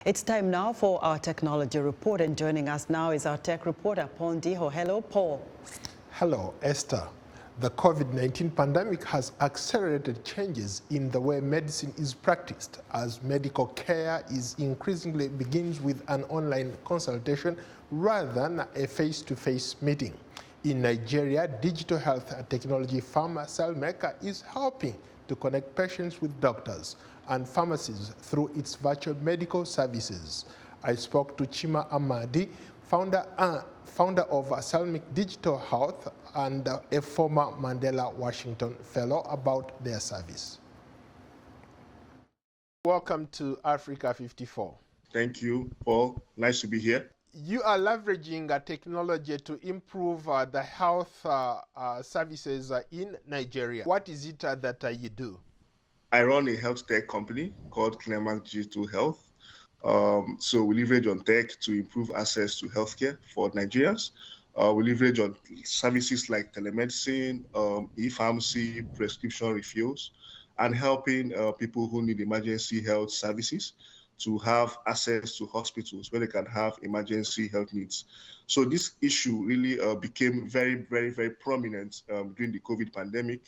It's time now for our technology report, and joining us now is our tech reporter, Paul Ndiho. Hello, Paul. Hello, Esther. The COVID-19 pandemic has accelerated changes in the way medicine is practiced, as medical care is increasingly begins with an online consultation rather than a face-to-face meeting. In Nigeria, digital health technology firm Clamec is helping to connect patients with doctors and pharmacies through its virtual medical services. I spoke to Chima Amadi, founder of Clemac Digital Health and a former Mandela Washington Fellow, about their service. Welcome to Africa 54. Thank you, Paul. Nice to be here. You are leveraging technology to improve the health services in Nigeria. What is it that you do? I run a health tech company called Clemac Digital Health. So we leverage on tech to improve access to healthcare for Nigerians. We leverage on services like telemedicine, e-pharmacy, prescription refills, and helping people who need emergency health services to have access to hospitals where they can have emergency health needs. So this issue really became very, very, very prominent during the COVID pandemic,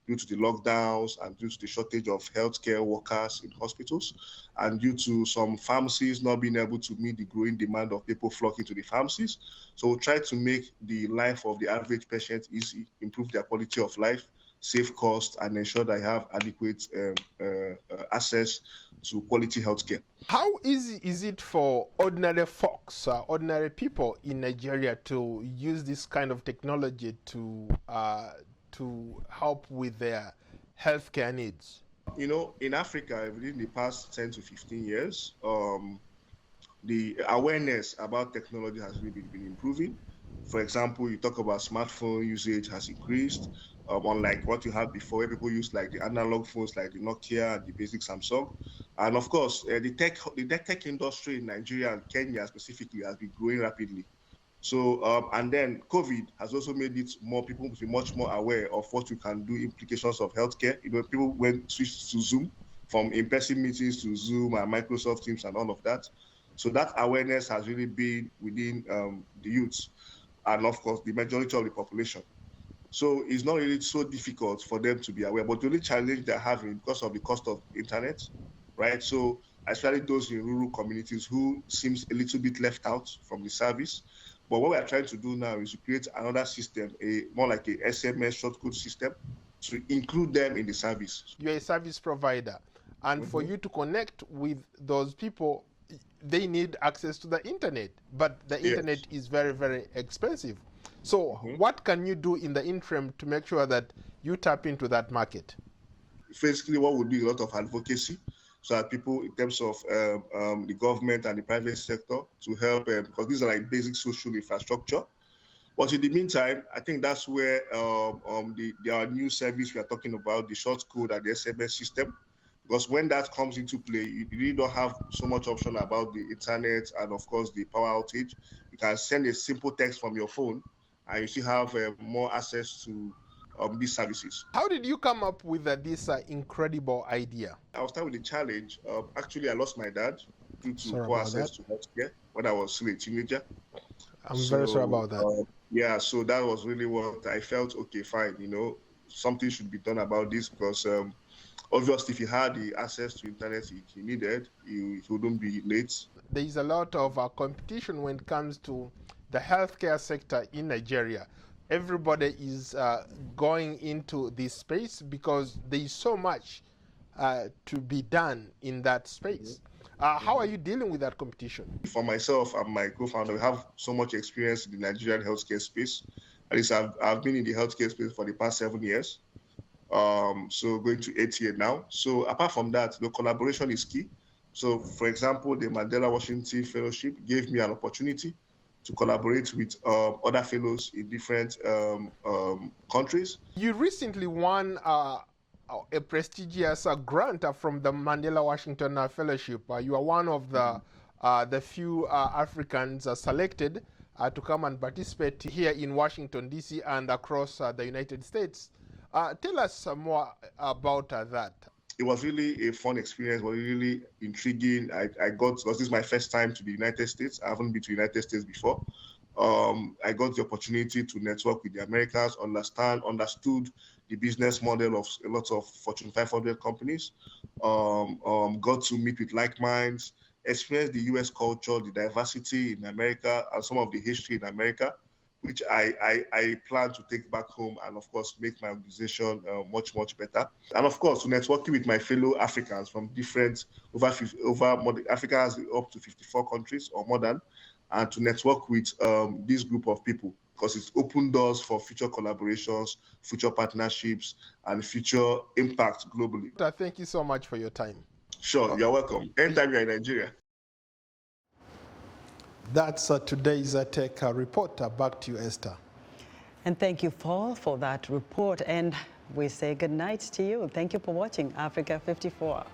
due to the lockdowns and due to the shortage of healthcare workers in hospitals, and due to some pharmacies not being able to meet the growing demand of people flocking to the pharmacies. So we try to make the life of the average patient easy, improve their quality of life, save costs, and ensure they have adequate access to quality healthcare. How easy is it for ordinary folks, ordinary people in Nigeria, to use this kind of technology to help with their healthcare needs? You know, in Africa, within the past 10 to 15 years, the awareness about technology has really been improving. For example, you talk about smartphone usage has increased, unlike what you had before, where people used like the analog phones like the Nokia and the basic Samsung. And of course, the tech industry in Nigeria and Kenya specifically has been growing rapidly. So, and then COVID has also made it people to be much more aware of what you can do, implications of healthcare. You know, people switched to Zoom, from in-person meetings to Zoom and Microsoft Teams and all of that. So that awareness has really been within the youths and of course the majority of the population. So it's not really so difficult for them to be aware, but the only challenge they're having because of the cost of internet, right? So especially those in rural communities who seems a little bit left out from the service. But what we are trying to do now is to create another system, more like a SMS shortcode system, to include them in the service. You're a service provider, and for you to connect with those people, they need access to the internet, but the internet is very, very expensive. So what can you do in the interim to make sure that you tap into that market? Basically, what we do a lot of advocacy, so that people, in terms of the government and the private sector, to help, because these are like basic social infrastructure. But in the meantime, I think that's where our new service we are talking about, the short code and the SMS system, because when that comes into play, you really don't have so much option about the internet and of course the power outage. You can send a simple text from your phone and you still have more access to these services. How did you come up with this incredible idea? I was starting with the challenge. Actually, I lost my dad due to poor access to healthcare when I was still a teenager. I'm very sorry about that. Yeah, so that was really what I felt. Okay, fine. You know, something should be done about this because obviously, if he had the access to internet he needed, he wouldn't be late. There is a lot of competition when it comes to the healthcare sector in Nigeria. Everybody is going into this space because there is so much to be done in that space. How are you dealing with that competition? For myself and my co-founder, we have so much experience in the Nigerian healthcare space. At least I've been in the healthcare space for the past 7 years. So going to 8 years now. So apart from that, the collaboration is key. So for example, the Mandela Washington Fellowship gave me an opportunity to collaborate with other fellows in different countries. You recently won a prestigious grant from the Mandela Washington Fellowship. You are one of the few Africans selected to come and participate here in Washington, D.C. and across the United States. Tell us more about that. it was really a fun experience, was really intriguing. Because this is my first time to the United States. I haven't been to the United States before. I got the opportunity to network with the Americans, understood the business model of a lot of Fortune 500 companies, got to meet with like minds, experience the US culture, the diversity in America, and some of the history in America, which I plan to take back home and, of course, make my organization much, much better. And, of course, to networking with my fellow Africans from different, Africa has up to 54 countries or more than, and to network with this group of people, because it's opened doors for future collaborations, future partnerships, and future impact globally. Thank you so much for your time. Sure, you're welcome. Anytime you're in Nigeria. That's today's Tech Report. Back to you, Esther. And thank you, Paul, for that report. And we say good night to you. Thank you for watching Africa 54.